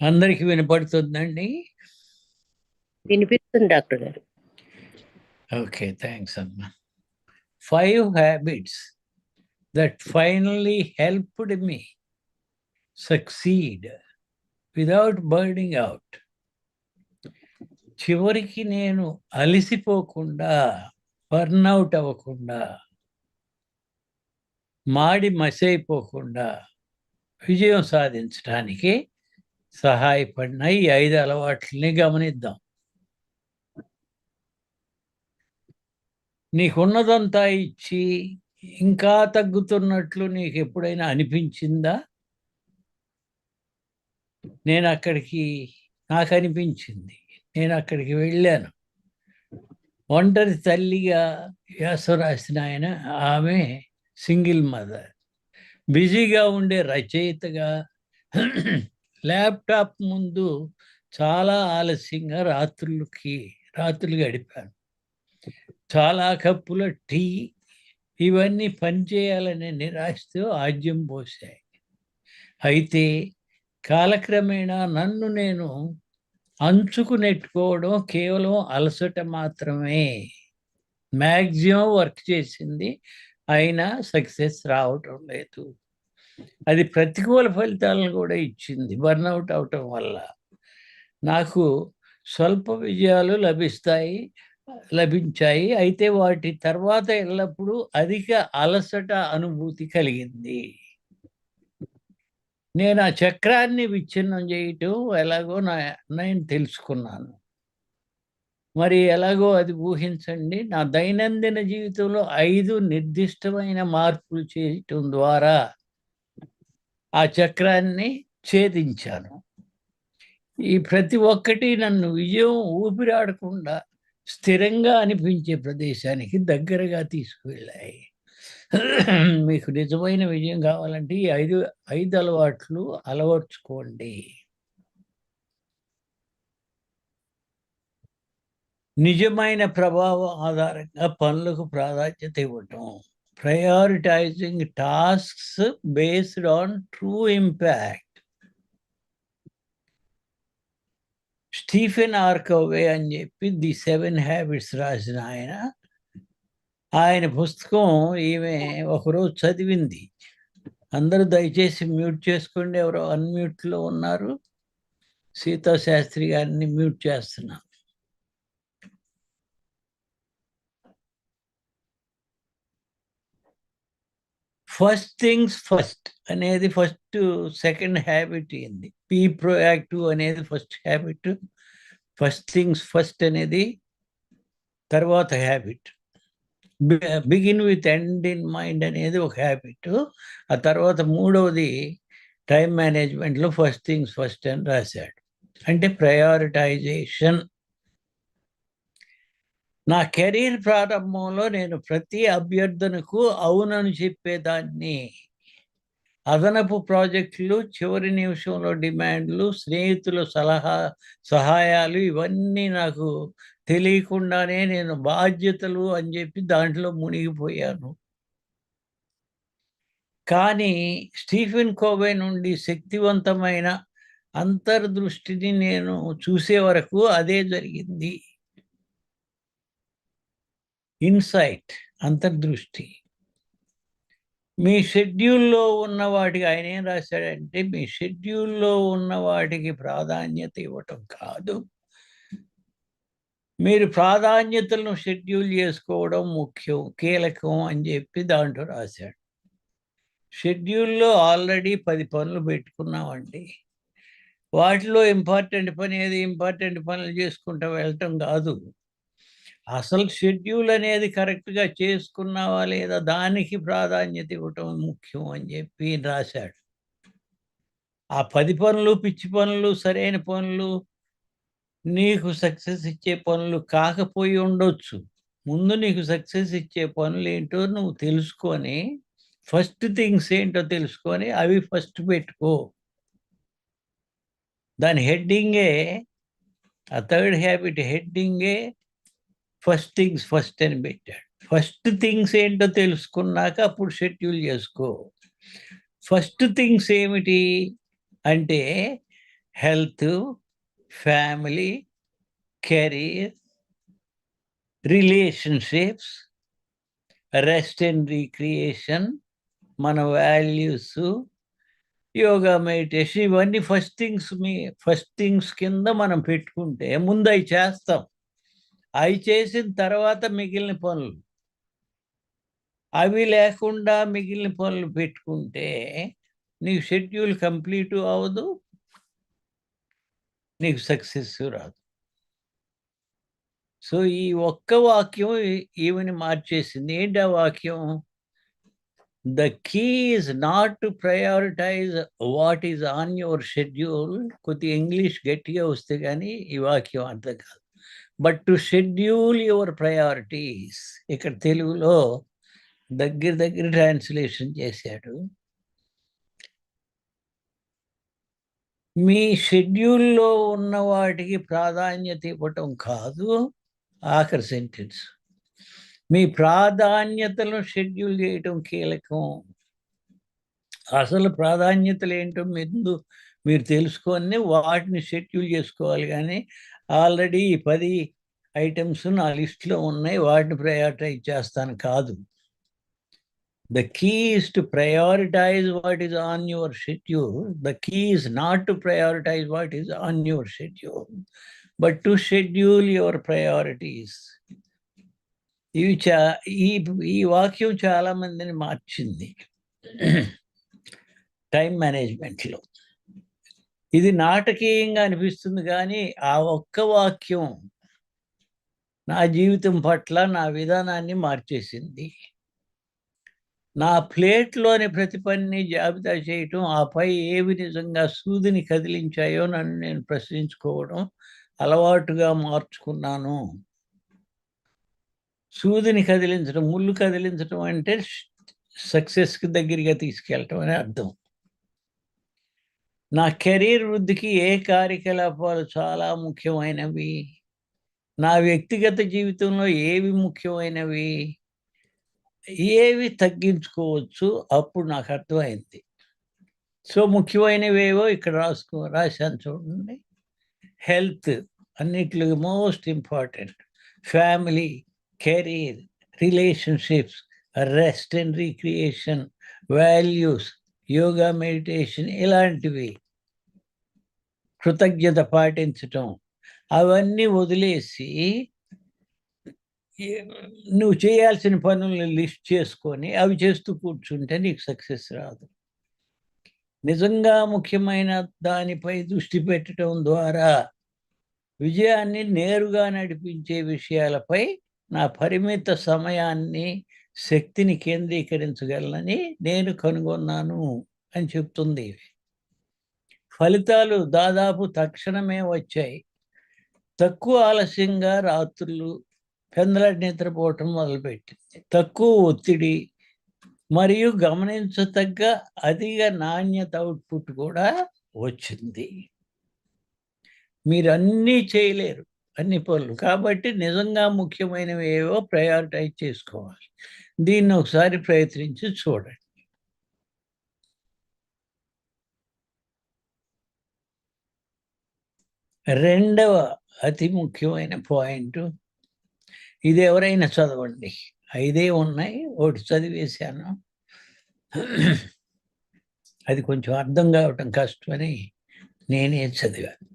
అందరికి వినపడుతుందండి? వినిపిస్తుంది డాక్టర్ గారు. ఓకే, థ్యాంక్స్ అమ్మా. 5 habits that finally helped me succeed without burning out. చివరికి నేను అలసిపోకుండా, బర్న్అవుట్ అవ్వకుండా, మాడి మసైపోకుండా విజయం సాధించడానికి సహాయపడిన ఈ 5 అలవాట్లని గమనిద్దాం. నీకున్నదంతా ఇచ్చి ఇంకా తగ్గుతున్నట్లు నీకు ఎప్పుడైనా అనిపించిందా? నాకు అనిపించింది. నేను అక్కడికి వెళ్ళాను. ఒంటరి తల్లిగా వ్యాసం రాసిన ఆమె సింగిల్ మదర్. బిజీగా ఉండే రచయితగా ల్యాప్టాప్ ముందు చాలా ఆలస్యంగా రాత్రులు గడిపాను. చాలా కప్పుల టీ ఇవన్నీ పనిచేయాలనే నిరాశతో ఆజ్యం పోశాయి. అయితే కాలక్రమేణా నన్ను నేను అంచుకు నెట్టుకోవడం కేవలం అలసట మాత్రమే. మ్యాక్సిమం వర్క్ చేసింది, అయినా సక్సెస్ రావటం లేదు. అది ప్రతికూల ఫలితాలను కూడా ఇచ్చింది. బర్న్అవుట్ అవటం వల్ల నాకు స్వల్ప విజయాలు లభించాయి. అయితే వాటి తర్వాత ఎల్లప్పుడూ అధిక అలసట అనుభూతి కలిగింది. నేను ఆ చక్రాన్ని విచ్ఛిన్నం చేయటం ఎలాగో నేను తెలుసుకున్నాను. మరి ఎలాగో అది ఊహించండి. నా దైనందిన జీవితంలో 5 నిర్దిష్టమైన మార్పులు చేయటం ద్వారా ఆ చక్రాన్ని ఛేదించాను. ఈ ప్రతి ఒక్కటి నన్ను విజయం ఊపిరాడకుండా స్థిరంగా అనిపించే ప్రదేశానికి దగ్గరగా తీసుకువెళ్ళాయి. మీకు నిజమైన విజయం కావాలంటే ఈ 5 అలవాట్లు అలవర్చుకోండి. నిజమైన ప్రభావం ఆధారంగా పనులకు ప్రాధాన్యత ఇవ్వటం. Prioritising tasks based on true impact. Stephen R Covey అని చెప్పి ది 7 హ్యాబిట్స్ రాసిన ఆయన పుస్తకం ఈమె ఒకరోజు చదివింది. అందరూ దయచేసి మ్యూట్ చేసుకోండి. ఎవరో అన్మ్యూట్లో ఉన్నారు. సీతా శాస్త్రి గారిని మ్యూట్ చేస్తున్నా. ఫస్ట్ థింగ్స్ ఫస్ట్ అనేది సెకండ్ హ్యాబిట్ అయింది. బీ ప్రోయాక్టివ్ అనేది first habit. First things first అనేది తర్వాత habit. Begin with end in mind అనేది ఒక హ్యాబిట్. ఆ తర్వాత మూడవది టైం మేనేజ్మెంట్లో ఫస్ట్ థింగ్స్ ఫస్ట్ అని రాశాడు. అంటే ప్రయారిటైజేషన్. నా కెరీర్ ప్రారంభంలో నేను ప్రతి అభ్యర్థనకు అవునని చెప్పేదాన్ని. అదనపు ప్రాజెక్టులు, చివరి నిమిషంలో డిమాండ్లు, స్నేహితుల సహాయాలు ఇవన్నీ నాకు తెలియకుండానే నేను బాధ్యతలు అని చెప్పి దాంట్లో మునిగిపోయాను. కానీ స్టీఫెన్ కోవే నుండి శక్తివంతమైన అంతర్దృష్టిని నేను చూసే వరకు అదే జరిగింది. ఇన్సైట్, అంతర్దృష్టి. మీ షెడ్యూల్లో ఉన్న వాటికి ఆయన ఏం రాశాడంటే, మీ షెడ్యూల్లో ఉన్న వాటికి ప్రాధాన్యత ఇవ్వటం కాదు, మీరు ప్రాధాన్యతలను షెడ్యూల్ చేసుకోవడం ముఖ్యం, కీలకం అని చెప్పి దాంట్లో రాశాడు. షెడ్యూల్లో ఆల్రెడీ 10 పనులు పెట్టుకున్నామండి. వాటిలో ఇంపార్టెంట్ పనులు చేసుకుంటూ వెళ్ళటం కాదు. అసలు షెడ్యూల్ అనేది కరెక్ట్గా చేసుకున్నావా లేదా దానికి ప్రాధాన్యత ఇవ్వటం ముఖ్యం అని చెప్పి రాశాడు. ఆ 10 పనులు పిచ్చి పనులు, సరైన పనులు, నీకు సక్సెస్ ఇచ్చే పనులు కాకపోయి ఉండొచ్చు. ముందు నీకు సక్సెస్ ఇచ్చే పనులు ఏంటో నువ్వు తెలుసుకొని, ఫస్ట్ థింగ్స్ ఏంటో తెలుసుకొని అవి ఫస్ట్ పెట్టుకో. దాని హెడ్డింగే, ఆ థర్డ్ హ్యాబిట్ హెడ్డింగే ఫస్ట్ థింగ్స్ ఫస్ట్ అని పెట్టాడు. ఫస్ట్ థింగ్స్ ఏంటో తెలుసుకున్నాక అప్పుడు షెడ్యూల్ చేసుకో. ఫస్ట్ థింగ్స్ ఏమిటి అంటే, health, family, career, relationships, rest and recreation, మన వాల్యూస్, యోగా, మెడిటేషన్, ఇవన్నీ ఫస్ట్ థింగ్స్ కింద మనం పెట్టుకుంటే ముందు అవి చేస్తాం. అవి చేసిన తర్వాత మిగిలిన పనులు. అవి లేకుండా మిగిలిన పనులు పెట్టుకుంటే నీకు షెడ్యూల్ కంప్లీట్ అవ్వదు, నీకు సక్సెస్ రాదు. సో ఈ ఒక్క వాక్యం ఈమెని మార్చేసింది. ఏంటి ఆ వాక్యం? The key is not to prioritize what is on your schedule. కొద్ది ఇంగ్లీష్ గట్టిగా వస్తే కానీ ఈ వాక్యం అర్థం కాదు. But to schedule your priorities. ఇక్కడ తెలుగులో దగ్గర ట్రాన్స్లేషన్ చేశాడు. మీ షెడ్యూల్లో ఉన్న వాటికి ప్రాధాన్యత ఇవ్వటం కాదు. ఆఖరి సెంటెన్స్, మీ ప్రాధాన్యతలను షెడ్యూల్ చేయటం కీలకం. అసలు ప్రాధాన్యతలు ఏంటో మీరు తెలుసుకొని వాటిని షెడ్యూల్ చేసుకోవాలి. కానీ ఆల్రెడీ 10 ఐటమ్స్ నా లిస్ట్లో ఉన్నాయి, వాటిని ప్రయారిటైజ్ చేస్తాను కాదు. The key is to prioritize what is on your schedule. The key is not to prioritize what is on your schedule, but to schedule your priorities. ఈ వాక్యం చాలా మందిని మార్చింది టైం మేనేజ్మెంట్లో. ఇది నాటకీయంగా అనిపిస్తుంది కానీ ఆ ఒక్క వాక్యం నా జీవితం పట్ల నా విధానాన్ని మార్చేసింది. నా ప్లేట్లోని ప్రతి పనిని జాబితా చేయటం, ఆపై ఏవి నిజంగా సూదిని కదిలించాయో నన్ను నేను ప్రశ్నించుకోవడం అలవాటుగా మార్చుకున్నాను. సూదిని కదిలించడం, ముళ్ళు కదిలించడం అంటే సక్సెస్కి దగ్గరగా తీసుకెళ్ళటం అని అర్థం. నా కెరీర్ వృద్ధికి ఏ కార్యకలాపాలు చాలా ముఖ్యమైనవి, నా వ్యక్తిగత జీవితంలో ఏవి ముఖ్యమైనవి, ఏవి తగ్గించుకోవచ్చు, అప్పుడు నాకు అర్థమైంది. సో ముఖ్యమైనవేవో ఇక్కడ రాశాను చూడండి. హెల్త్ అన్నిట్లో most important, family, career, relationships, rest and recreation, values, yoga, meditation, ఇలాంటివి. కృతజ్ఞత పాటించటం, అవన్నీ వదిలేసి నువ్వు చేయాల్సిన పనులను లిస్ట్ చేసుకొని అవి చేస్తూ కూర్చుంటే నీకు సక్సెస్ రాదు. నిజంగా ముఖ్యమైన దానిపై దృష్టి పెట్టడం ద్వారా విజయాన్ని నేరుగా నడిపించే విషయాలపై నా పరిమిత సమయాన్ని, శక్తిని కేంద్రీకరించగలనని నేను కనుగొన్నాను అని చెప్తుంది. ఫలితాలు దాదాపు తక్షణమే వచ్చాయి. తక్కువ ఆలస్యంగా రాత్రులు పెందలాడి నిద్రపోవటం మొదలుపెట్టింది. తక్కువ ఒత్తిడి మరియు గమనించదగ్గ అధిక నాణ్యత అవుట్పుట్ కూడా వచ్చింది. మీరు అన్నీ చేయలేరు, అన్ని పనులు. కాబట్టి నిజంగా ముఖ్యమైనవి ఏవో ప్రయారిటైజ్ చేసుకోవాలి. దీన్ని ఒకసారి ప్రయత్నించి చూడండి. రెండవ అతి ముఖ్యమైన పాయింట్, ఇది ఎవరైనా చదవండి. 5 ఉన్నాయి, ఒకటి చదివేశాను. అది కొంచెం అర్థం కావటం కష్టమని నేనే చదివాను.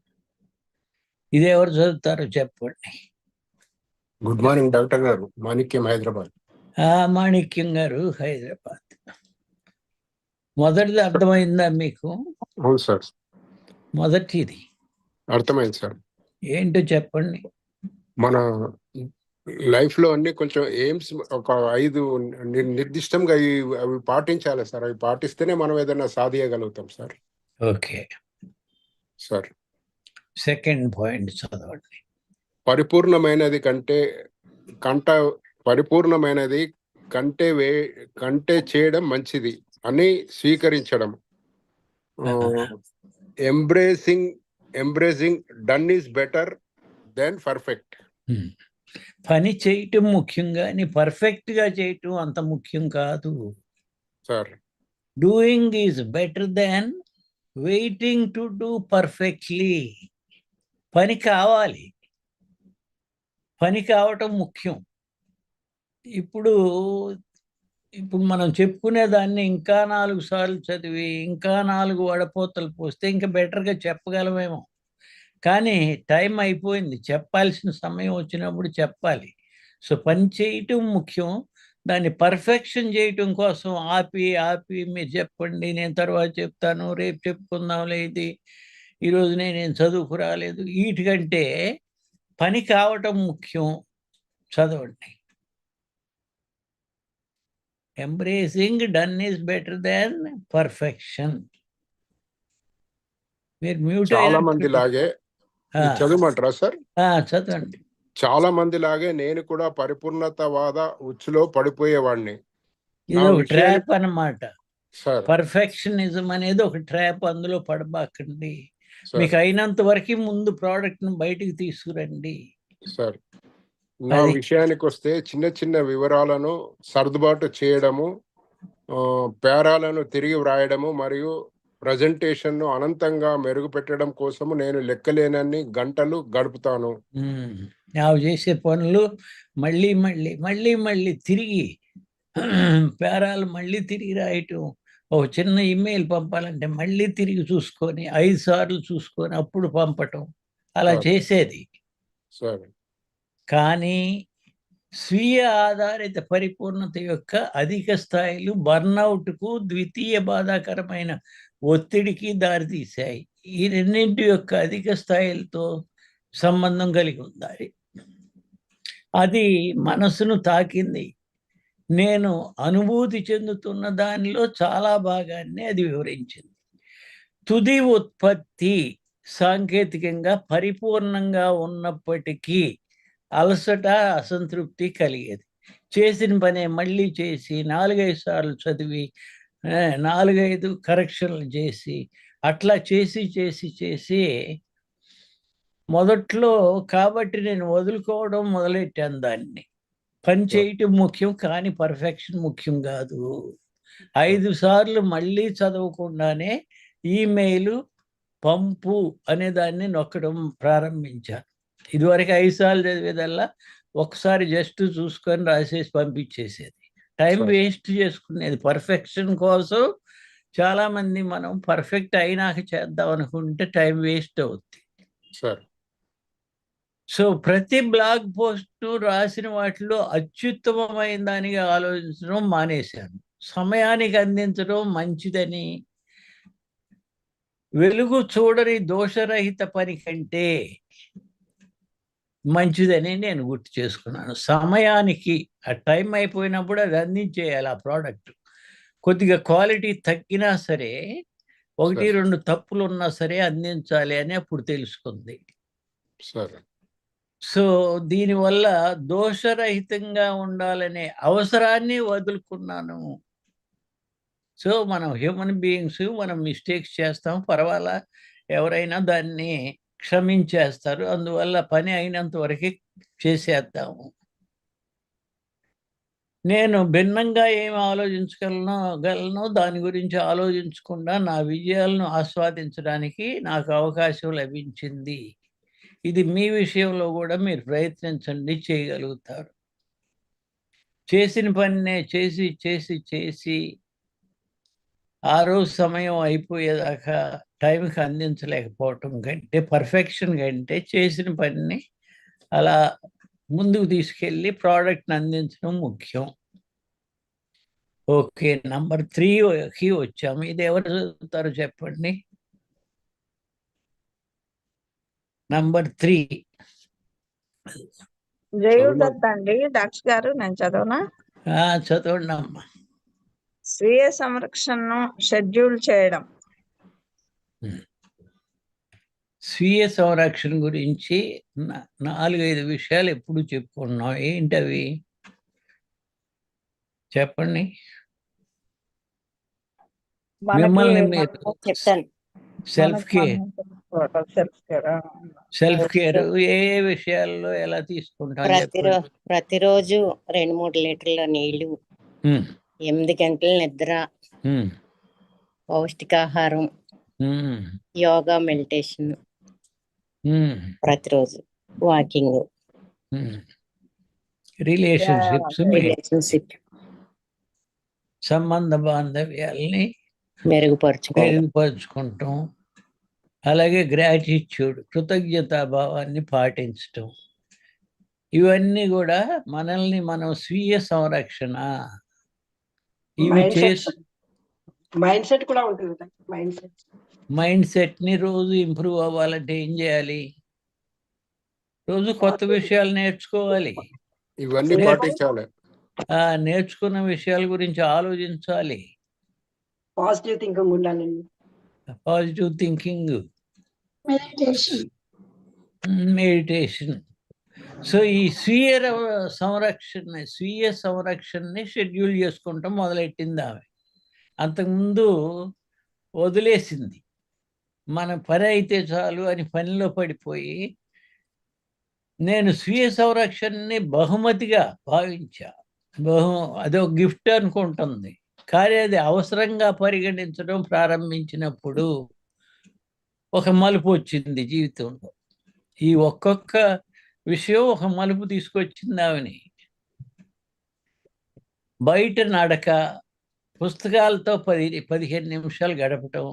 ఇది ఎవరు చదువుతారో చెప్పండి. గుడ్ మార్నింగ్ డాక్టర్ గారు. మాణిక్యం, హైదరాబాద్. మాణిక్యం గారు, హైదరాబాద్. మొదటిది అర్థమైందా మీకు? అవును సార్. మొదటిది అర్థమైంది సార్. ఏంటో చెప్పండి. మన లైఫ్ లో అన్ని కొంచెం ఎయిమ్స్ ఒక 5 నిర్దిష్టంగా అవి పాటించాలి సార్. అవి పాటిస్తేనే మనం ఏదైనా సాధించగలుగుతాం sir. Okay sir. Second point చదవండి. పరిపూర్ణమైనది కంటే చేయడం మంచిది అని స్వీకరించడం. Embracing done is better than perfect. పని చేయటం ముఖ్యం కానీ పర్ఫెక్ట్ గా చేయటం అంత ముఖ్యం కాదు sir. Doing is better than waiting to do perfectly. పని కావాలి, పని కావటం ముఖ్యం. ఇప్పుడు ఇప్పుడు మనం చెప్పుకునే దాన్ని ఇంకా 4 సార్లు చదివి, ఇంకా 4 వడపోతలు పోస్తే ఇంకా బెటర్‌గా చెప్పగలమేమో. కానీ టైం అయిపోయింది. చెప్పాల్సిన సమయం వచ్చినప్పుడు చెప్పాలి. సో, పని చేయటం ముఖ్యం. దాన్ని పర్ఫెక్షన్ చేయటం కోసం ఆపి, ఆపి మీరు చెప్పండి, నేను తర్వాత చెప్తాను, రేపు చెప్పుకుందాంలే ఇది, ఈరోజు నేనేం చదువుకు రాలేదు. ఈటికంటే పని కావటం ముఖ్యం. చదవండి. Embracing done is better than perfection. మీరు మ్యూట్ చాలా మంది అయినట్టు. లాగే ఇది చదవమంటారా సార్? చదవండి. చాలా మంది లాగే నేను కూడా పరిపూర్ణతవాద ఉచ్చులో పడిపోయేవాడిని. ఇది నా ఒక విషయానికి ట్రాప్ అన్నమాట. సార్ పర్ఫెక్షనిజం అనేది ఒక ట్రాప్. అందులో పడబాకండి. సార్ మీకు అయినంత వరకు ముందు ప్రోడక్ట్‌ని బయటికి తీసుకురండి. సార్ నా అది. విషయానికి వస్తే చిన్న చిన్న వివరాలను సర్దుబాటు చేయడము, పేరాలను తిరిగి వ్రాయడము మరియు ప్రజెంటేషన్‌ను అనంతంగా మెరుగుపెట్టడం కోసము నేను లెక్కలేనన్ని గంటలు గడుపుతాను. అవి చేసే పనులు మళ్ళీ, మళ్ళీ, మళ్ళీ, మళ్ళీ తిరిగి పేరాలు మళ్ళీ తిరిగి రాయటం. ఒక చిన్న ఇమెయిల్ పంపాలంటే మళ్ళీ తిరిగి చూసుకొని 5 సార్లు చూసుకొని అప్పుడు పంపటం. అలా సార్. చేసేది. సార్ కానీ స్వీయ ఆధారిత పరిపూర్ణత యొక్క అధిక స్థాయిలు బర్న్‌ఔట్‌కు, ద్వితీయ బాధాకరమైన ఒత్తిడికి దారితీశాయి. ఈ రెండింటి యొక్క అధిక స్థాయిలతో సంబంధం కలిగి ఉండాలి. అది మనసును తాకింది. నేను అనుభూతి చెందుతున్న దానిలో చాలా భాగాన్ని అది వివరించింది. తుది ఉత్పత్తి సాంకేతికంగా పరిపూర్ణంగా ఉన్నప్పటికీ అలసట, అసంతృప్తి కలిగేది. చేసిన పనే మళ్ళీ చేసి 4, 5 సార్లు చదివి 4, 5 కరెక్షన్‌లు చేసి అట్లా చేసి మొదట్లో కాబట్టి నేను వదులుకోవడం మొదలెట్టాను దాన్ని. పని చేయటం ముఖ్యం కానీ పర్ఫెక్షన్ ముఖ్యం కాదు. 5 సార్లు మళ్ళీ చదవకుండానే ఈమెయిల్ పంపు అనే దాన్ని నొక్కడం ప్రారంభించాను. ఇదివరకు 5 సార్లు చదివేదల్లా ఒకసారి జస్ట్ చూసుకొని రాసేసి పంపించేసేది. టైం వేస్ట్ చేసుకునేది. పర్ఫెక్షన్ కోసం చాలామంది మనం పర్ఫెక్ట్ అయినాక చేద్దాం అనుకుంటే టైం వేస్ట్ అవుద్ది. సార్ సో, ప్రతి బ్లాగ్ పోస్టు రాసిన వాటిలో అత్యుత్తమమైన దానిగా ఆలోచించడం మానేశాను. సమయానికి అందించడం మంచిదని, వెలుగు చూడని దోషరహిత పని కంటే మంచిదని నేను గుర్తు చేసుకున్నాను. సమయానికి ఆ టైం అయిపోయినప్పుడు అది అందించేయాలి ఆ ప్రోడక్ట్. కొద్దిగా క్వాలిటీ తగ్గినా సరే, 1, 2 తప్పులున్నా సరే అందించాలి అని అప్పుడు తెలుసుకుంది. సార్ సో, దీనివల్ల దోషరహితంగా ఉండాలనే అవసరాన్ని వదులుకున్నాను. సో, మనం హ్యూమన్ బీయింగ్స్, మనం మిస్టేక్స్ చేస్తాం. పర్వాలా, ఎవరైనా దాన్ని క్షమించేస్తారు. అందువల్ల పని అయినంత వరకే చేసేద్దాము. నేను భిన్నంగా ఏమి గలను దాని గురించి ఆలోచించకుండా నా విజయాలను ఆస్వాదించడానికి నాకు అవకాశం లభించింది. ఇది మీ విషయంలో కూడా మీరు ప్రయత్నించండి, చేయగలుగుతారు. చేసిన పనినే చేసి ఆ రోజు సమయం అయిపోయేదాకా టైంకి అందించలేకపోవటం కంటే, పర్ఫెక్షన్ కంటే చేసిన పనిని అలా ముందుకు తీసుకెళ్ళి ప్రోడక్ట్‌ని అందించడం ముఖ్యం. ఓకే. నంబర్ 3కి వచ్చాము. ఇది ఎవరు చదువుతారో చెప్పండి. నంబర్ 3. జయోదత్ అండి. దక్ష గారు, నేను చదవనా? చదవండమ్మా. స్వీయ సంరక్షణను షెడ్యూల్ చేయడం. స్వీయ సంరక్షణ గురించి 4, 5 విషయాలు ఎప్పుడు చెప్పుకున్నాం. ఏంటవి చెప్పండి. మిమ్మల్ని మీరు చెప్తాను. సెల్ఫ్ కేర్ సెల్ఫ్ కేర్ ఏ విషయాల్లో ఎలా తీసుకుంటాం చెప్పండి. ప్రతిరోజు 2-3 లీటర్ల నీళ్లు, 8 గంటల నిద్ర, పౌష్టికాహారం, ఉమ్, యోగా, మెడిటేషన్ ఉమ్, ప్రతిరోజు, వాకింగ్, ఉమ్. రిలేషన్షిప్స్ రిలేషన్షిప్ సంబంధ బాంధవ్యాల్ని మెరుగుపరుచుకోవడం. మెరుగుపరుచుకుంటాం. అలాగే గ్రాటిట్యూడ్, కృతజ్ఞతాభావాన్ని పాటించటం. ఇవన్నీ కూడా మనల్ని మనం స్వీయ సంరక్షణ ఇవి చేసి మైండ్ సెట్ కూడా ఉంటుంది కదా, మైండ్ సెట్. మైండ్ సెట్ని రోజు ఇంప్రూవ్ అవ్వాలంటే ఏం చేయాలి? రోజు కొత్త విషయాలు నేర్చుకోవాలి. ఇవన్నీ పాటించాలి. నేర్చుకున్న విషయాల గురించి ఆలోచించాలి. పాజిటివ్ థింకింగ్ ఉండాలండి. Positive thinking, meditation. సో ఈ స్వీయ సంరక్షణని షెడ్యూల్ చేసుకుంటాం మొదలెట్టింది ఆమె. అంతకుముందు వదిలేసింది. మన పని అయితే చాలు అని పనిలో పడిపోయి నేను స్వీయ సంరక్షణని బహుమతిగా భావించా. అదో గిఫ్ట్ అనుకుంటుంది. కానీ అది అవసరంగా పరిగణించడం ప్రారంభించినప్పుడు ఒక మలుపు వచ్చింది జీవితంలో. ఈ ఒక్కొక్క విషయం ఒక మలుపు తీసుకొచ్చింది ఆమెని. బయట నడక, పుస్తకాలతో 15 నిమిషాలు గడపటం,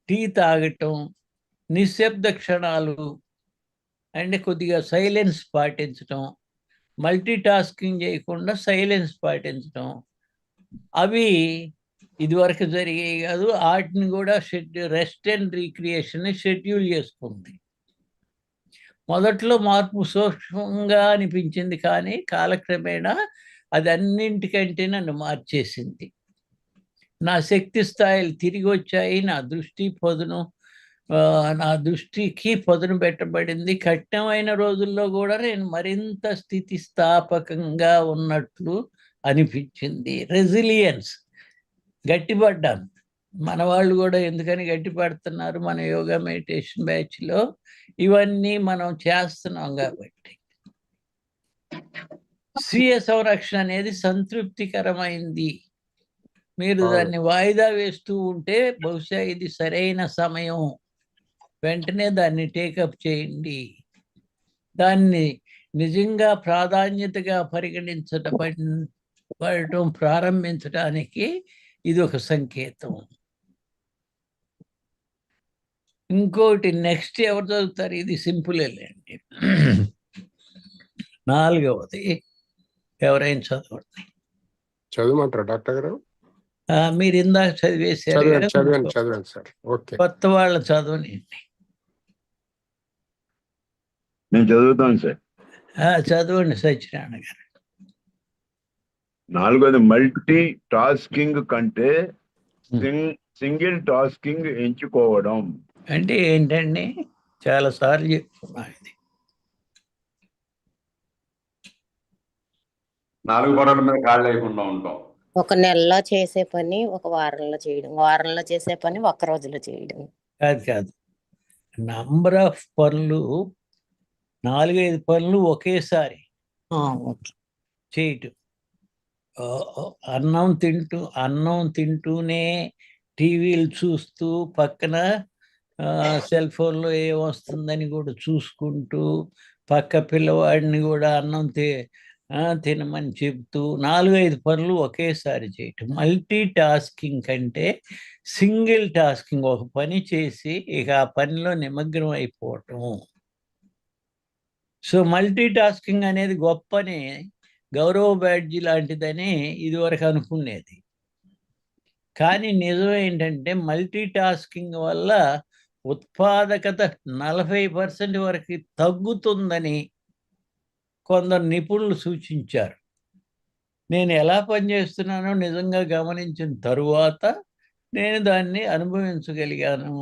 టీ తాగటం, నిశ్శబ్ద క్షణాలు, అంటే కొద్దిగా సైలెన్స్ పాటించటం, మల్టీ టాస్కింగ్ చేయకుండా సైలెన్స్ పాటించటం, అవి ఇదివరకు జరిగేవి కాదు. వాటిని కూడా రెస్ట్ అండ్ రీక్రియేషన్ షెడ్యూల్ చేసుకుంది. మొదట్లో మార్పు సూక్ష్మంగా అనిపించింది, కానీ కాలక్రమేణా అది అన్నింటికంటే నన్ను మార్చేసింది. నా శక్తి స్థాయిలు తిరిగి వచ్చాయి. నా దృష్టికి పదును పెట్టబడింది. కఠినమైన రోజుల్లో కూడా నేను మరింత స్థితిస్థాపకంగా ఉన్నట్లు అనిపించింది. రెసిలియన్స్, గట్టిపడ్డాను. మన వాళ్ళు కూడా ఎందుకని గట్టిపడుతున్నారు? మన యోగా మెడిటేషన్ బ్యాచ్లో ఇవన్నీ మనం చేస్తున్నాం కాబట్టి. స్వీయ సంరక్షణ అనేది సంతృప్తికరమైంది. మీరు దాన్ని వాయిదా వేస్తూ ఉంటే బహుశా ఇది సరైన సమయం, వెంటనే దాన్ని టేకప్ చేయండి. దాన్ని నిజంగా ప్రాధాన్యతగా పడటం ప్రారంభించడానికి ఇది ఒక సంకేతం. ఇంకోటి నెక్స్ట్ ఎవరు చదువుతారు? ఇది సింపులేండి. 4వది ఎవరైనా చదవండి. చదవమంటారా డాక్టర్ గారు? మీరు ఇందాక చదివేశారు. చదవండి సార్. ఓకే, కొత్త వాళ్ళ చదవనండి. నేను చదువుతాను సార్. చదవండి సత్యనారాయణ గారు. 4వది, మల్టీ టాస్కింగ్ కంటే సింగిల్ టాస్కింగ్ ఎంచుకోవడం. అంటే ఏంటండి? చాలా సార్లు చెప్తున్నా ఇది. 4 పనుల మీద కాళ్ళు లేకుండా ఉంటాం. ఒక నెలలో చేసే పని ఒక వారంలో చేయడం, వారంలో చేసే పని ఒక రోజులో చేయడం. కాదు, నంబర్ ఆఫ్ పనులు, 4-5 పనులు ఒకేసారి చేయటం. అన్నం తింటూనే టీవీలు చూస్తూ, పక్కన సెల్ ఫోన్లో ఏమొస్తుందని కూడా చూసుకుంటూ, పక్క పిల్లవాడిని కూడా అన్నం తినమని చెప్తూ 4-5 పనులు ఒకేసారి చేయటం. మల్టీ టాస్కింగ్ కంటే సింగిల్ టాస్కింగ్, ఒక పని చేసి ఇక ఆ పనిలో నిమగ్నం అయిపోవటం. సో మల్టీ టాస్కింగ్ అనేది గొప్పని, గౌరవ బ్యాడ్జి లాంటిదని ఇదివరకు అనుకునేది. కానీ నిజం ఏంటంటే మల్టీ టాస్కింగ్ వల్ల ఉత్పాదకత 40% వరకు తగ్గుతుందని కొందరు నిపుణులు సూచించారు. నేను ఎలా పనిచేస్తున్నానో నిజంగా గమనించిన తరువాత నేను దాన్ని అనుభవించగలిగాను.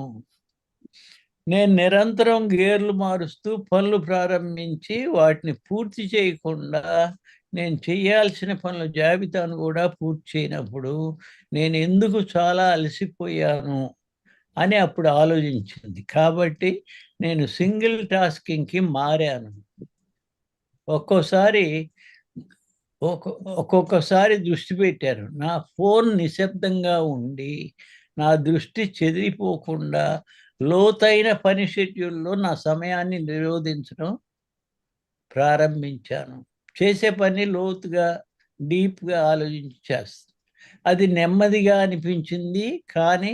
నేను నిరంతరం గేర్లు మారుస్తూ పనులు ప్రారంభించి వాటిని పూర్తి చేయకుండా నేను చేయాల్సిన పనుల జాబితాను కూడా పూర్తి చేయనప్పుడు నేను ఎందుకు చాలా అలసిపోయాను అని అప్పుడు ఆలోచించింది. కాబట్టి నేను సింగిల్ టాస్కింగ్కి మారాను. ఒక్కొక్కసారి దృష్టి పెట్టాను. నా ఫోన్ నిశ్శబ్దంగా ఉండి నా దృష్టి చెదిరిపోకుండా లోతైన పని షెడ్యూల్లో నా సమయాన్ని నిరోధించడం ప్రారంభించాను. చేసే పని లోతుగా డీప్గా ఆలోచించి చేస్తాను. అది నెమ్మదిగా అనిపించింది, కానీ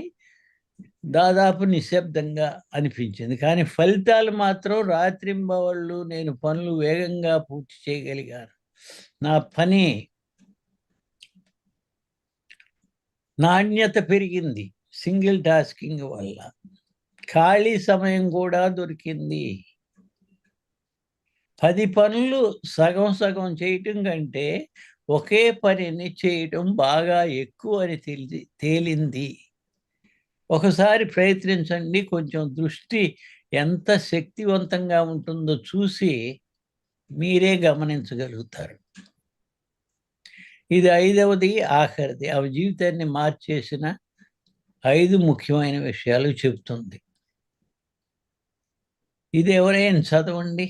దాదాపు నిశ్శబ్దంగా అనిపించింది. కానీ ఫలితాలు మాత్రం రాత్రింబవళ్ళు నేను పనులు వేగంగా పూర్తి చేయగలిగాను. నా పని నాణ్యత పెరిగింది సింగిల్ టాస్కింగ్ వల్ల. ఖాళీ సమయం కూడా దొరికింది. 10 పనులు సగం సగం చేయటం కంటే ఒకే పనిని చేయటం బాగా ఎక్కువ అని తేలింది. ఒకసారి ప్రయత్నించండి, కొంచెం దృష్టి ఎంత శక్తివంతంగా ఉంటుందో చూసి మీరే గమనించగలుగుతారు. ఇది 5వది, ఆఖరిది. ఆమె జీవితాన్ని మార్చేసిన 5 ముఖ్యమైన విషయాలు చెబుతుంది. ఇది ఎవరైనా చదవండి.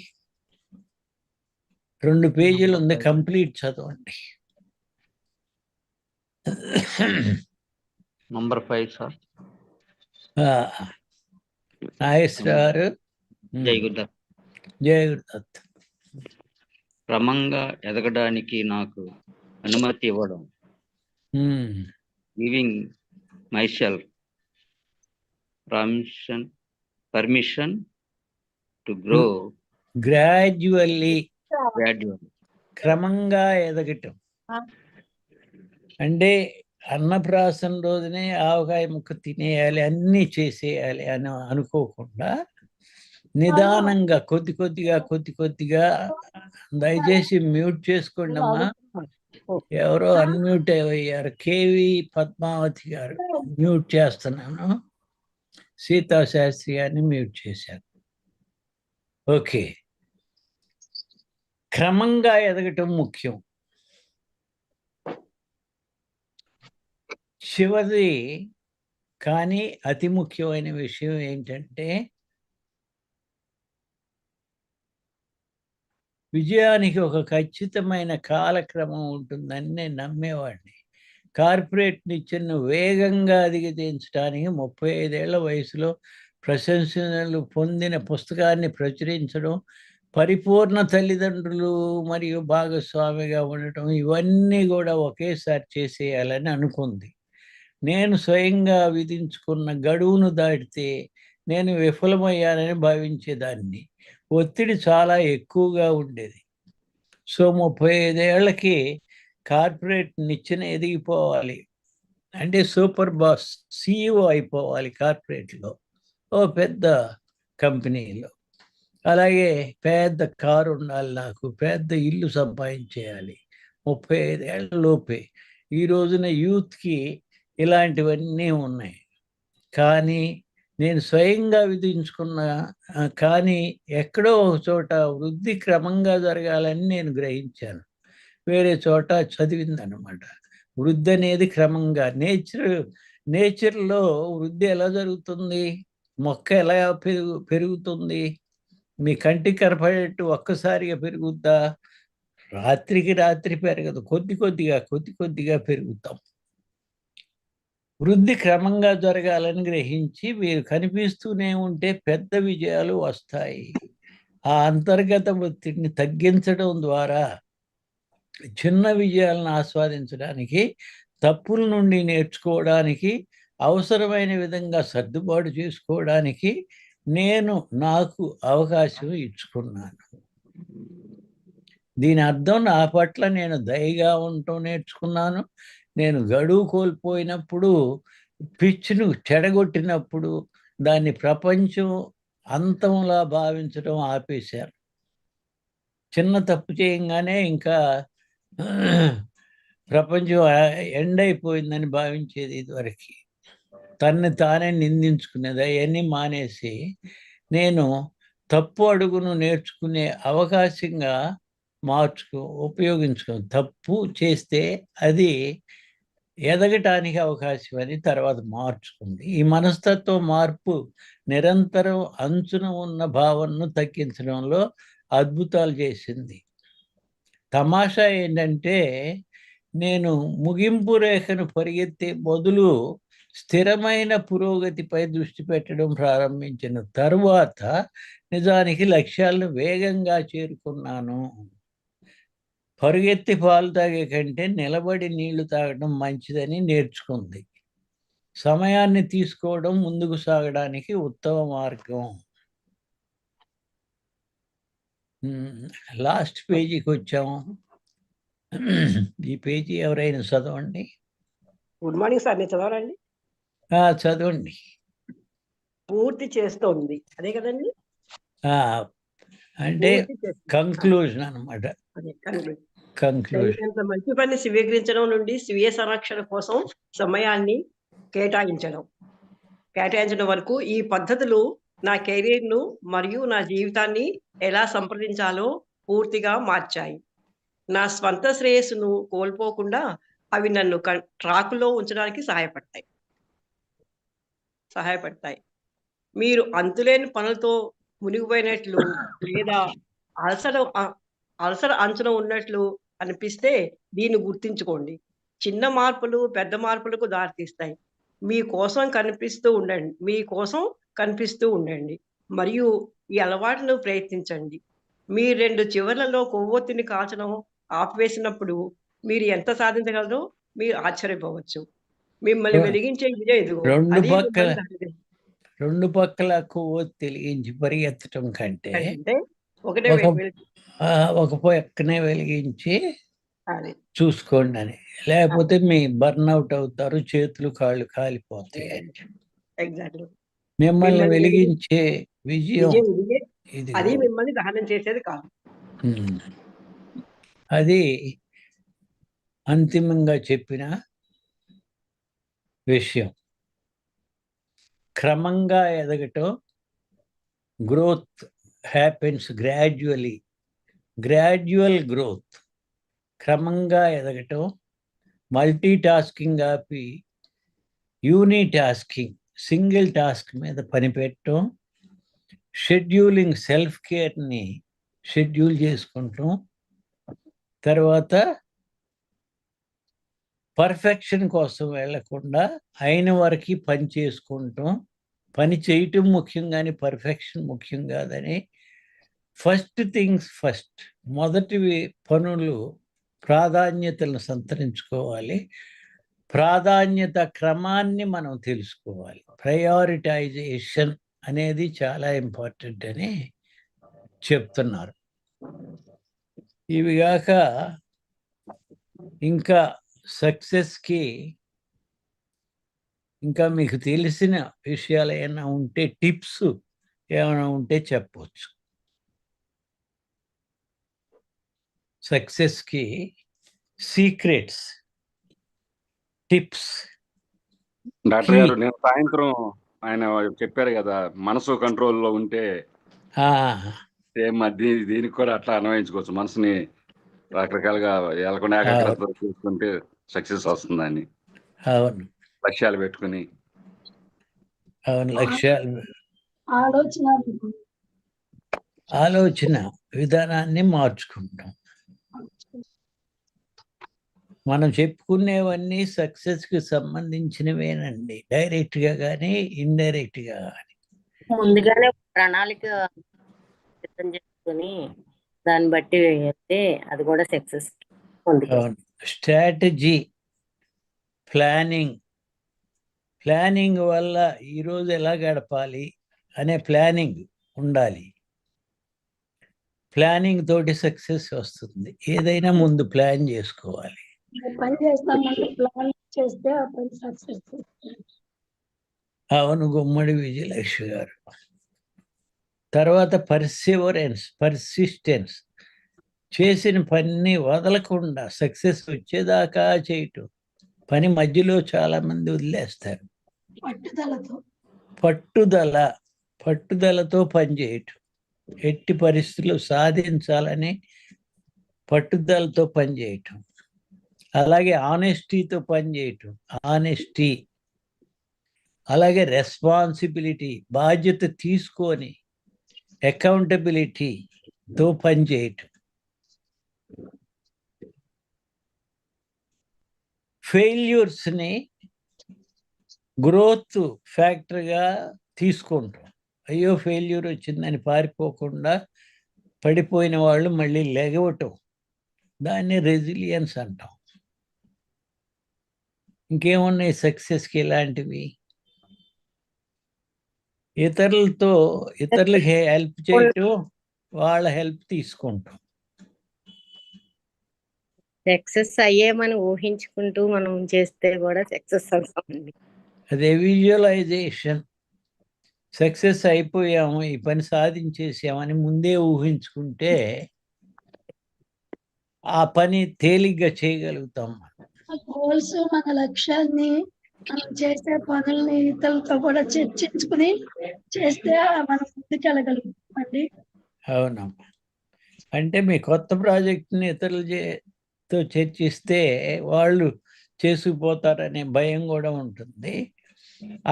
2 పేజీలు ఉంది, కంప్లీట్ చదవండి. Number 5 sir. నాగేశ్వరరావు. జై గురుదత్. జై గురుదత్. క్రమంగా ఎదగడానికి నాకు అనుమతి ఇవ్వడం, giving myself permission to grow gradually. Gradually. క్రమంగా ఎదగటం అంటే అన్నప్రాసన రోజునే ఆవకాయ ముక్క తినేయాలి, అన్నీ చేసేయాలి అని అనుకోకుండా నిదానంగా కొద్ది కొద్దిగా. దయచేసి మ్యూట్ చేసుకోండి అమ్మా. ఎవరో అన్మ్యూట్ అయ్యారు. కేవి పద్మావతి గారు మ్యూట్ చేస్తున్నాను. సీతా శాస్త్రి గారిని మ్యూట్ చేశాను. ఓకే. క్రమంగా ఎదగటం ముఖ్యం. చివరిది కానీ అతి ముఖ్యమైన విషయం ఏంటంటే, విజయానికి ఒక ఖచ్చితమైన కాలక్రమం ఉంటుందని నేను నమ్మేవాడిని. కార్పొరేట్ నిచ్చెను వేగంగా అధిగమించడానికి 35 ఏళ్ల వయసులో ప్రశంసలు పొందిన పుస్తకాన్ని ప్రచురించడం, పరిపూర్ణ తల్లిదండ్రులు మరియు భాగస్వామిగా ఉండటం, ఇవన్నీ కూడా ఒకేసారి చేసేయాలని అనుకుంది. నేను స్వయంగా విధించుకున్న గడువును దాటితే నేను విఫలమయ్యానని భావించేదాన్ని. ఒత్తిడి చాలా ఎక్కువగా ఉండేది. సో 35 ఏళ్లకి కార్పొరేట్ నిచ్చెన ఎదిగిపోవాలి అంటే సూపర్ బాస్, CEO అయిపోవాలి కార్పొరేట్లో, ఓ పెద్ద కంపెనీలో. అలాగే పెద్ద కారు ఉండాలి, నాకు పెద్ద ఇల్లు సంపాదించేయాలి 35 ఏళ్ల లోపే. ఈ రోజున యూత్కి ఇలాంటివన్నీ ఉన్నాయి. కానీ నేను స్వయంగా విధించుకున్న, కానీ ఎక్కడో ఒక చోట వృద్ధి క్రమంగా జరగాలని నేను గ్రహించాను. వేరే చోట చదివిందనమాట. వృద్ధి అనేది క్రమంగా. నేచర్లో వృద్ధి ఎలా జరుగుతుంది? మొక్క ఎలా పెరుగుతుంది? మీ కంటికి కనపడేట్టు ఒక్కసారిగా పెరుగుద్దా? రాత్రికి రాత్రి పెరగదు. కొద్ది కొద్దిగా పెరుగుతాం. వృద్ధి క్రమంగా జరగాలని గ్రహించి మీరు కనిపిస్తూనే ఉంటే పెద్ద విజయాలు వస్తాయి. ఆ అంతర్గత ఒత్తిడిని తగ్గించడం ద్వారా చిన్న విజయాలను ఆస్వాదించడానికి, తప్పుల నుండి నేర్చుకోవడానికి, అవసరమైన విధంగా సర్దుబాటు చేసుకోవడానికి నేను నాకు అవకాశం ఇచ్చుకున్నాను. దీని అర్థం నా పట్ల నేను దయగా ఉండటం నేర్చుకున్నాను. నేను గడువు కోల్పోయినప్పుడు, పిచ్చును చెడగొట్టినప్పుడు దాన్ని ప్రపంచం అంతంలా భావించడం ఆపేశాను. చిన్న తప్పు చేయంగానే ఇంకా ప్రపంచం ఎండ్ అయిపోయిందని భావించేది ఇదివరకు. తన్ని తానే నిందించుకునేది. అవన్నీ మానేసి నేను తప్పు అడుగును నేర్చుకునే అవకాశంగా ఉపయోగించుకుని, తప్పు చేస్తే అది ఎదగటానికి అవకాశం అని తర్వాత మార్చుకుంది. ఈ మనస్తత్వ మార్పు నిరంతరం అంచున ఉన్న భావనను తగ్గించడంలో అద్భుతాలు చేసింది. తమాషా ఏంటంటే, నేను ముగింపు రేఖను పరిగెత్తే బదులు స్థిరమైన పురోగతిపై దృష్టి పెట్టడం ప్రారంభించిన తరువాత నిజానికి లక్ష్యాలను వేగంగా చేరుకున్నాను. పరుగెత్తి పాలు తాగే కంటే నిలబడి నీళ్లు తాగడం మంచిదని నేర్చుకుంది. సమయాన్ని తీసుకోవడం ముందుకు సాగడానికి ఉత్తమ మార్గం. లాస్ట్ పేజీకి వచ్చాము. ఈ పేజీ ఎవరైనా చదవండి. గుడ్ మార్నింగ్ సార్, నేను చదవాలండి. చదవండి. పూర్తి చేస్తోంది, అదే కదండి. అంటే పూర్తి చేస్తుంది. కంక్లూజన్ అనమాట. అదే conclude. కంక్లూజన్. తగినంత మంచి పని స్వీకరించడం నుండి స్వీయ సంరక్షణ కోసం సమయాన్ని కేటాయించడం వరకు ఈ పద్ధతులు నా కెరీర్ను మరియు నా జీవితాన్ని ఎలా సంప్రదించాలో పూర్తిగా మార్చాయి. నా స్వంత శ్రేయస్సును కోల్పోకుండా అవి నన్ను ట్రాకులో ఉంచడానికి సహాయపడతాయి. మీరు అంతులేని పనులతో మునిగిపోయినట్లు లేదా అలసర అంచున ఉన్నట్లు అనిపిస్తే దీన్ని గుర్తించుకోండి. చిన్న మార్పులు పెద్ద మార్పులకు దారితీస్తాయి. మీకోసం కనిపిస్తూ ఉండండి మరియు ఈ అలవాటును ప్రయత్నించండి. మీ 2 చివర్లలో కొవ్వొత్తిని కాల్చడం ఆపివేసినప్పుడు మీరు ఎంత సాధించగలరో మీరు ఆశ్చర్యపోవచ్చు. మిమ్మల్ని వెలిగించే ఇదే ఇదిగో. రెండు పక్కల కొవ్వొత్తి వెలిగించి పరిగెత్తడం కంటే ఒకటే ఒక పక్కనే వెలిగించి చూసుకోండి అని. లేకపోతే మీ బర్న్అవుట్ అవుతారు, చేతులు కాళ్ళు కాలిపోతాయి. ఎగ్జాక్ట్లీ. మిమ్మల్ని వెలిగించే విజయం ఇది. అది మిమ్మల్ని దహనం చేసేది కాదు. అది అంతిమంగా చెప్పిన విషయం. క్రమంగా ఎదగటం, గ్రోత్ హ్యాపెన్స్ గ్రాడ్యువల్ గ్రోత్. క్రమంగా ఎదగటం, మల్టీ టాస్కింగ్ ఆపి యూనిటాస్కింగ్, సింగిల్ టాస్క్ మీద పనిపెట్టడం, షెడ్యూలింగ్, సెల్ఫ్ కేర్ని షెడ్యూల్ చేసుకుంటాం, తర్వాత పర్ఫెక్షన్ కోసం వెళ్లకుండా అయిన వరకు పని చేసుకుంటాం. పని చేయటం ముఖ్యం కానీ పర్ఫెక్షన్ ముఖ్యం కాదని, ఫస్ట్ థింగ్స్ ఫస్ట్, మొదటి పనులు ప్రాధాన్యతలను సంతరించుకోవాలి. ప్రాధాన్యత క్రమాన్ని మనం తెలుసుకోవాలి. ప్రయారిటైజేషన్ అనేది చాలా ఇంపార్టెంట్ అని చెప్తున్నారు. ఇవిగాక ఇంకా సక్సెస్కి ఇంకా మీకు తెలిసిన విషయాలు ఏమైనా ఉంటే, టిప్స్ ఏమైనా ఉంటే చెప్పవచ్చు. సక్సెస్కి సీక్రెట్స్, టిప్స్. డాక్టర్ గారు, నేను సాయంత్రం ఆయన చెప్పారు కదా, మనసు కంట్రోల్లో ఉంటే దీనికి కూడా అట్లా అన్వయించుకోవచ్చు. మనసుని రకరకాలుగా ఎలకుండా ఏకాగ్రత చూసుకుంటే సక్సెస్ వస్తుందని. అవును, లక్ష్యాలు పెట్టుకుని. అవును, ఆలోచన విధానాన్ని మార్చుకుంటాం. మనం చెప్పుకునేవన్నీ సక్సెస్కి సంబంధించినవేనండి, డైరెక్ట్గా కానీ ఇండైరెక్ట్గా కానీ. ముందుగానే ప్రణాళిక సిద్ధం చేసుకుని దాన్ని బట్టి వెళ్తే అది కూడా సక్సెస్. స్ట్రాటజీ, ప్లానింగ్ వల్ల ఈరోజు ఎలా గడపాలి అనే ప్లానింగ్ ఉండాలి. ప్లానింగ్ తోటి సక్సెస్ వస్తుంది. ఏదైనా ముందు ప్లాన్ చేసుకోవాలి. అవును, గుమ్మడి విజయలక్ష్మి గారు. తర్వాత పర్సిస్టెన్స్, చేసిన పనిని వదలకుండా సక్సెస్ వచ్చేదాకా చేయటం. పని మధ్యలో చాలా మంది వదిలేస్తారు. పట్టుదలతో పనిచేయటం, ఎట్టి పరిస్థితులు సాధించాలని పట్టుదలతో పనిచేయటం. అలాగే ఆనెస్టీతో పనిచేయటం, అలాగే రెస్పాన్సిబిలిటీ, బాధ్యత తీసుకొని అకౌంటబిలిటీతో పనిచేయటం. ఫెయిల్యూర్స్ని గ్రోత్ ఫ్యాక్టర్గా తీసుకుంటాం. అయ్యో ఫెయిల్యూర్ వచ్చిందని పారిపోకుండా పడిపోయిన వాళ్ళు మళ్ళీ లెగవటం, దాన్ని రెసిలియన్స్ అంటాం. ఇంకేమున్నాయి సక్సెస్కి ఇలాంటివి? ఇతరులకి హెల్ప్ చేయటం, వాళ్ళ హెల్ప్ తీసుకుంటాం. సక్సెస్ అయ్యేమని ఊహించుకుంటూ మనం చేస్తే కూడా సక్సెస్ అవుతామండి. అదే విజువలైజేషన్. సక్సెస్ అయిపోయాము, ఈ పని సాధించేసామని ముందే ఊహించుకుంటే ఆ పని తేలిగ్గా చేయగలుగుతాం. గోల్స్ మన లక్ష్యాన్ని మనం చేసే పనుల్ని ఇతరులతో కూడా చర్చించుకుని చేస్తే మనం ముందుకెళ్ళగలుగుతామండి. అవునమ్మా. అంటే మీ కొత్త ప్రాజెక్ట్ని ఇతరులతో చర్చిస్తే వాళ్ళు చేసుకుపోతారనే భయం కూడా ఉంటుంది.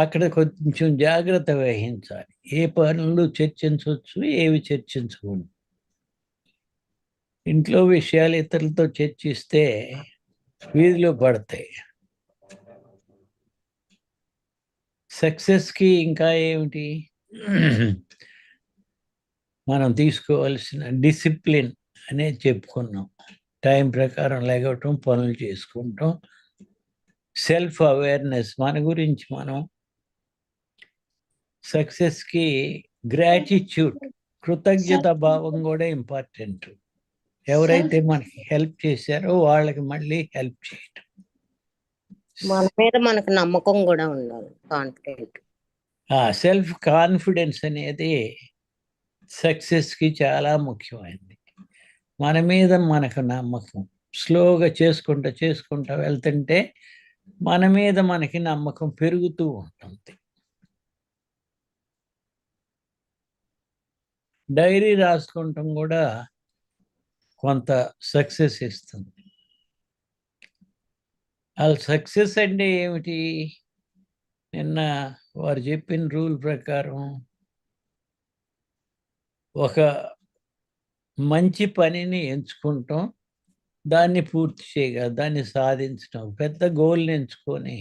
అక్కడ కొంచెం జాగ్రత్త వహించాలి. ఏ పనులు చర్చించవచ్చు, ఏవి చర్చించకూడదు. ఇంట్లో విషయాలు ఇతరులతో చర్చిస్తే వీధిలో పడతాయి. సక్సెస్కి ఇంకా ఏమిటి మనం తీసుకోవాల్సిన డిసిప్లిన్ అనేది చెప్పుకున్నాం. టైం ప్రకారం లేగటం, పనులు చేసుకుంటాం. సెల్ఫ్ అవేర్నెస్, మన గురించి మనం. సక్సెస్కి గ్రాటిట్యూడ్, కృతజ్ఞత భావం కూడా ఇంపార్టెంట్. ఎవరైతే మనకి హెల్ప్ చేశారో వాళ్ళకి మళ్ళీ హెల్ప్ చేయటం. మన మీద మనకు నమ్మకం కూడా ఉండాలి, కాన్ఫిడెంట్. సెల్ఫ్ కాన్ఫిడెన్స్ అనేది సక్సెస్కి చాలా ముఖ్యమైనది. మన మీద మనకు నమ్మకం. స్లోగా చేసుకుంటా వెళ్తుంటే మన మీద మనకి నమ్మకం పెరుగుతూ ఉంటుంది. డైరీ రాసుకుంటాం కూడా కొంత సక్సెస్ ఇస్తుంది. వాళ్ళ సక్సెస్ అంటే ఏమిటి? నిన్న వారు చెప్పిన రూల్ ప్రకారం ఒక మంచి పనిని ఎంచుకుంటాం, దాన్ని పూర్తి చేయగల, దాన్ని సాధించడం. పెద్ద గోల్ని ఎంచుకొని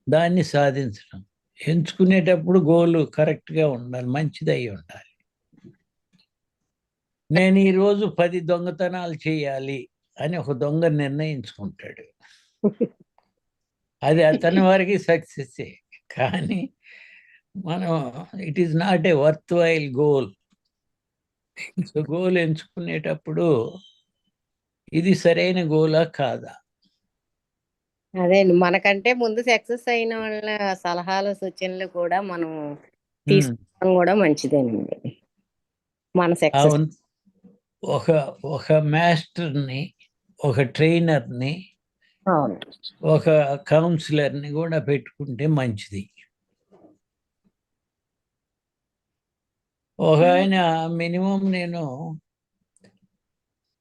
దాన్ని సాధించడం. ఎంచుకునేటప్పుడు గోల్ కరెక్ట్గా ఉండాలి, మంచిది అయి ఉండాలి. నేను ఈరోజు 10 దొంగతనాలు చేయాలి అని ఒక దొంగ నిర్ణయించుకుంటాడు. అది అతని వారికి సక్సెస్సే. కానీ మనం it is not a worthwhile goal. So goal ఎంచుకునేటప్పుడు ఇది సరైన గోలా కాదా? అదే మనకంటే ముందు సక్సెస్ అయిన వాళ్ళ సలహాలు, సూచనలు కూడా మనం తీసుకోవడం కూడా మంచిదేనండి. మన సక్సెస్ అవును. ఒక మాస్టర్ని, ఒక ట్రైనర్ని, అవును, ఒక కౌన్సిలర్ని కూడా పెట్టుకుంటే మంచిది. ఒక ఆయన మినిమం నేను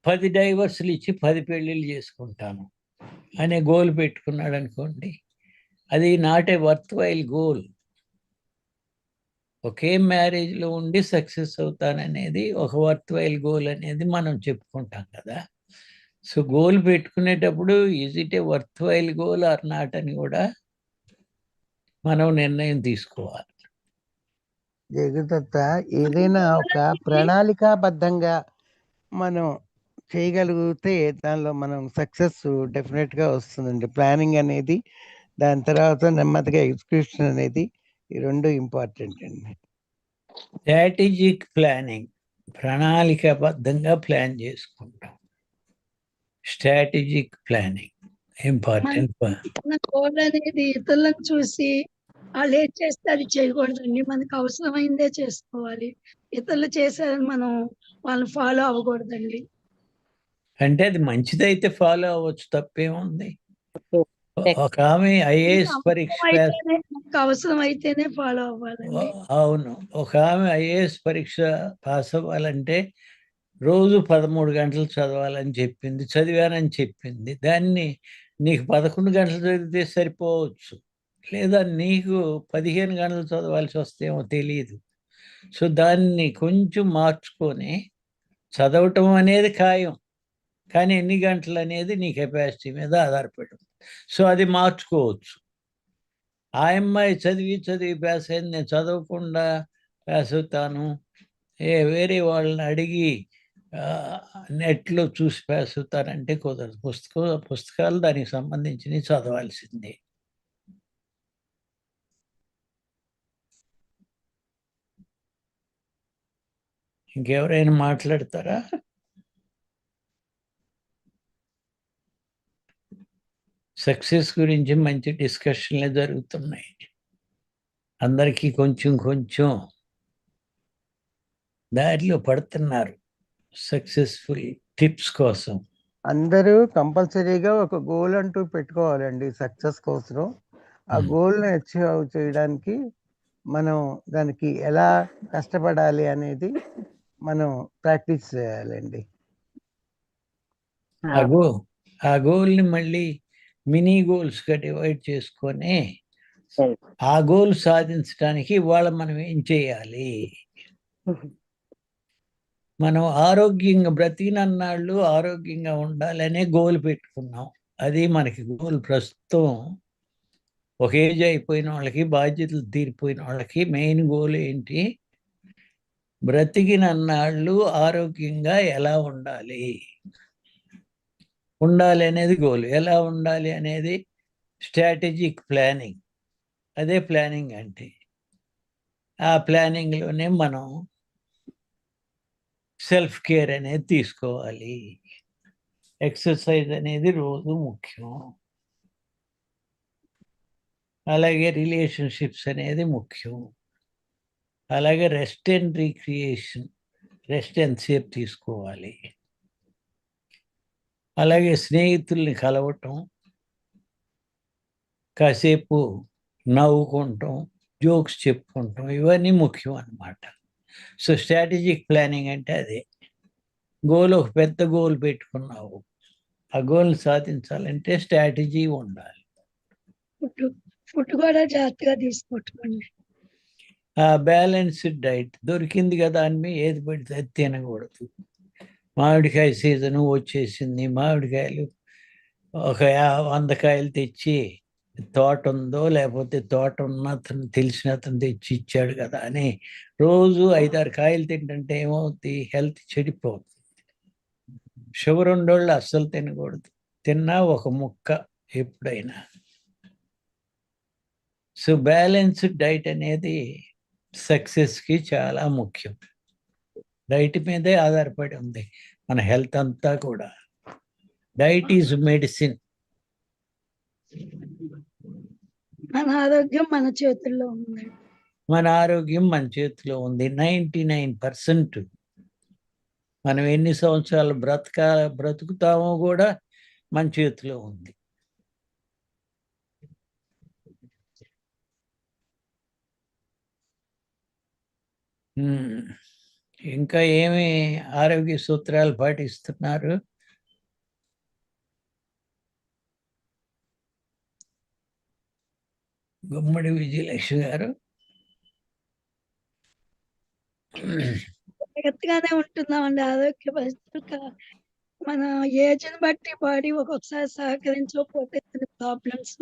10 డైవర్స్లు ఇచ్చి 10 పెళ్ళిళ్ళు చేసుకుంటాను అనే గోల్ పెట్టుకున్నాడు అనుకోండి, అది not a worthwhile goal. ఒకే మ్యారేజ్లో ఉండి సక్సెస్ అవుతాననేది ఒక వర్త్ వైల్ గోల్ అనేది మనం చెప్పుకుంటాం కదా. సో గోల్ పెట్టుకునేటప్పుడు is it a worthwhile goal or not అని కూడా మనం నిర్ణయం తీసుకోవాలి. జగదత్త, ఏదైనా ఒక ప్రణాళికాబద్ధంగా మనం చేయగలిగితే దానిలో మనం సక్సెస్ డెఫినెట్గా వస్తుందండి. ప్లానింగ్ అనేది, దాని తర్వాత నెమ్మదిగా ఎగ్జిక్యూషన్ అనేది, ఈ రెండు ఇంపార్టెంట్ అండి. స్ట్రాటజిక్ ప్లానింగ్, ప్రణాళికాబద్ధంగా ప్లాన్ చేసుకుంటాం. Strategic planning important. మన గోల్ అనేది ఇతరులను చూసి వాళ్ళు ఏం చేస్తే అది చేయకూడదండి. మనకు అవసరమైందే చేసుకోవాలి. ఇతరులు చేశారని మనం వాళ్ళని ఫాలో అవ్వకూడదండి. అంటే అది మంచిదైతే ఫాలో అవ్వచ్చు, తప్పేముంది. ఒక ఆమె ఐఏఎస్ పరీక్ష మనకు అవసరం అయితేనే ఫాలో అవ్వాలండి. అవును, ఒక ఆమె ఐఏఎస్ పరీక్ష పాస్ అవ్వాలంటే రోజు 13 గంటలు చదవాలని చెప్పింది, చదివానని చెప్పింది. దాన్ని నీకు 11 గంటలు చదివితే సరిపోవచ్చు, లేదా నీకు 15 గంటలు చదవాల్సి వస్తేమో తెలియదు. సో దాన్ని కొంచెం మార్చుకొని చదవటం అనేది ఖాయం, కానీ ఎన్ని గంటలు అనేది నీ కెపాసిటీ మీద ఆధారపడి ఉంది. సో అది మార్చుకోవచ్చు. ఆ అమ్మాయి చదివి పాస్ అయింది, నేను చదవకుండా పాస్ అవుతాను, వేరే వాళ్ళని అడిగి నెట్లో చూసి పాస్ అవుతానంటే కుదరదు. పుస్తకాలు దానికి సంబంధించినవి చదవాల్సిందే. ఇంకెవరైనా మాట్లాడతారా? సక్సెస్ గురించి మంచి డిస్కషన్లే జరుగుతున్నాయి. అందరికీ కొంచెం కొంచెం దారిలో పడుతున్నారు సక్సెస్ఫుల్ టిప్స్ కోసం. అందరూ కంపల్సరీగా ఒక గోల్ అంటూ పెట్టుకోవాలండి సక్సెస్ కోసం. ఆ గోల్ని అచీవ్ చేయడానికి మనం దానికి ఎలా కష్టపడాలి అనేది మనం ప్రాక్టీస్ చేయాలండి. ఆ గోల్ని మళ్ళీ మినీ గోల్స్గా డివైడ్ చేసుకొని ఆ గోల్ సాధించడానికి ఇవాళ మనం ఏం చేయాలి? మనం ఆరోగ్యంగా బ్రతికినన్నాళ్ళు ఆరోగ్యంగా ఉండాలనే గోల్ పెట్టుకున్నాం. అది మనకి గోల్. ప్రస్తుతం ఒక ఏజ్ అయిపోయిన వాళ్ళకి, బాధ్యతలు తీరిపోయిన వాళ్ళకి మెయిన్ గోల్ ఏంటి? బ్రతికినన్నాళ్ళు ఆరోగ్యంగా ఎలా ఉండాలి అనేది గోల్. ఎలా ఉండాలి అనేది స్ట్రాటజిక్ ప్లానింగ్. అదే ప్లానింగ్ అంటే. ఆ ప్లానింగ్లోనే మనం సెల్ఫ్ కేర్ అనేది తీసుకోవాలి. ఎక్సర్సైజ్ అనేది రోజు ముఖ్యం. అలాగే రిలేషన్షిప్స్ అనేది ముఖ్యం. అలాగే రెస్ట్ అండ్ రీక్రియేషన్, రెస్ట్ ఎంతసేపు తీసుకోవాలి. అలాగే స్నేహితుల్ని కలవటం, కాసేపు నవ్వుకుంటాం, జోక్స్ చెప్పుకుంటాం, ఇవన్నీ ముఖ్యం అన్నమాట. సో స్ట్రాటజిక్ ప్లానింగ్ అంటే అదే. గోల్, ఒక పెద్ద గోల్ పెట్టుకున్నావు, ఆ గోల్ని సాధించాలంటే స్ట్రాటజీ ఉండాలి. ఫుడ్ కూడా జాగ్రత్తగా తీసుకుంటామండి. ఆ బ్యాలెన్స్డ్ డైట్ దొరికింది కదా అని ఏది పడితే అది తినకూడదు. మామిడికాయ సీజన్ వచ్చేసింది, మామిడికాయలు ఒక 100 కాయలు తెచ్చి, తోట ఉందో లేకపోతే తోట ఉన్న అతను తెలిసిన అతను తెచ్చి ఇచ్చాడు కదా అని రోజు 5-6 కాయలు తింటుంటే ఏమవుతుంది? హెల్త్ చెడిపోతుంది. షుగర్ ఉండోళ్ళు అస్సలు తినకూడదు. తిన్నా ఒక ముక్క ఎప్పుడైనా. సో బ్యాలెన్స్డ్ డైట్ అనేది సక్సెస్కి చాలా ముఖ్యం. డైట్ మీదే ఆధారపడి ఉంది మన హెల్త్ అంతా కూడా. Diet is medicine. మన ఆరోగ్యం మన చేతుల్లో ఉంది. మన ఆరోగ్యం మన చేతిలో ఉంది. 99% మనం ఎన్ని సంవత్సరాలు బ్రతుకుతామో కూడా మన చేతిలో ఉంది. ఇంకా ఏమి ఆరోగ్య సూత్రాలు పాటిస్తున్నారు? గుమ్మడి విజయలక్ష్మి గారు. జాగ్రత్తగానే ఉంటున్నామండి. ఆరోగ్య పరిస్థితులు మన ఏజ్ని బట్టి బాడీ ఒక్కొక్కసారి సహకరించకపోతే ప్రాబ్లమ్స్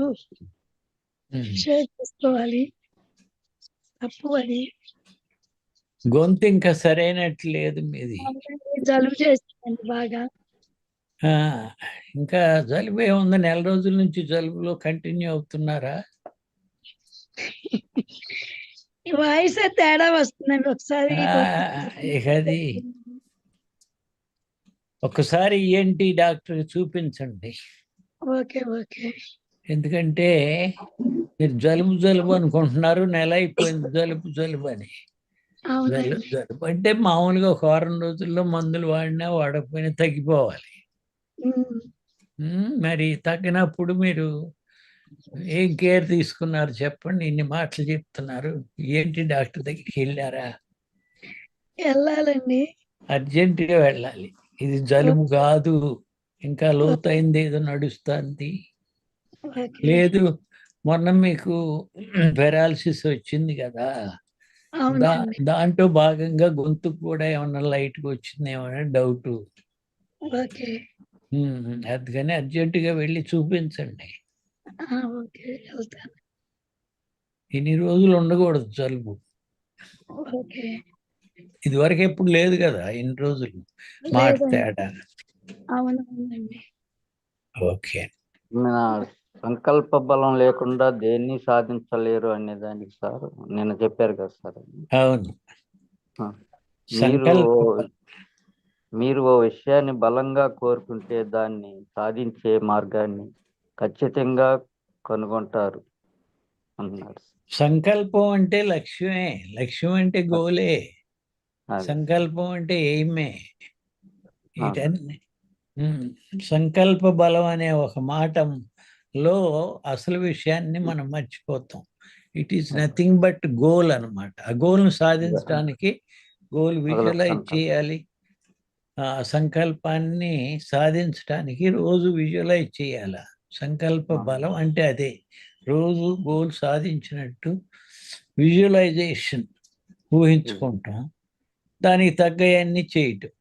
షేర్ చేసుకోవాలి. తప్పు అది. గొంతు ఇంకా సరైనట్లేదు మీది. జలుబు చేస్తుందండి బాగా. ఇంకా జలుబు ఏముంది? నెల రోజుల నుంచి జలుబులో కంటిన్యూ అవుతున్నారా? ఈ వాయిస్ తేడా వస్తుందండి ఒకసారి. ఇక అది ఒకసారి ఏంటి డాక్టర్ చూపించండి. Okay okay. ఎందుకంటే మీరు జలుబు అనుకుంటున్నారు, నెల అయిపోయింది జలుబు అని. జలుబు అంటే మామూలుగా ఒక వారం రోజుల్లో మందులు వాడినా వాడకపోయినా తగ్గిపోవాలి. మరి తగ్గినప్పుడు మీరు ఏం కేర్ తీసుకున్నారు చెప్పండి? ఇన్ని మాటలు చెప్తున్నారు. ఏంటి డాక్టర్ దగ్గరికి వెళ్ళారా? వెళ్ళాలండి. అర్జెంటుగా వెళ్ళాలి. ఇది జలుబు కాదు, ఇంకా లోతైంది ఏదో నడుస్తుంది. లేదు, మొన్న మీకు పెరాలసిస్ వచ్చింది కదా, దాంట్లో భాగంగా గొంతుకు కూడా ఏమన్నా లైట్గా వచ్చిందేమో డౌట్. అందుకని అర్జెంటుగా వెళ్ళి చూపించండి. ఓకే, వెళ్తాను. ఇన్ని రోజులు ఉండకూడదు జలుబు. ఓకే. ఇదివరకు ఎప్పుడు లేదు కదా ఇన్ని రోజులు మాట లేదండి. తేడా. అవునవునండి. ఓకే. మన సంకల్ప బలం లేకుండా దేన్ని సాధించలేరు అనే దానికి సార్ నిన్న చెప్పారు కదా సార్. అవును. ఆ. మీరు సంకల్ప మీరు ఓ విషయాన్ని బలంగా కోరుకుంటే దాన్ని సాధించే మార్గాన్ని ఖచ్చితంగా కనుగొంటారు అన్నారు. సంకల్పం అంటే లక్ష్యమే, లక్ష్యం అంటే గోలే, అది. సంకల్పం అంటే ఎయిమే. ఆ. వీటన్ని సంకల్ప బలం అనే ఒక మాటలో అసలు విషయాన్ని మనం మర్చిపోతాం. It is nothing but goal అన్నమాట. ఆ గోల్ను సాధించడానికి గోల్ విజువలైజ్ చేయాలి. ఆ సంకల్పాన్ని సాధించడానికి రోజు విజువలైజ్ చేయాలి. సంకల్ప బలం అంటే అదే, రోజు గోల్ సాధించినట్టు విజువలైజేషన్ ఊహించుకుంటాం, దానికి తగ్గవన్నీ చేయటం.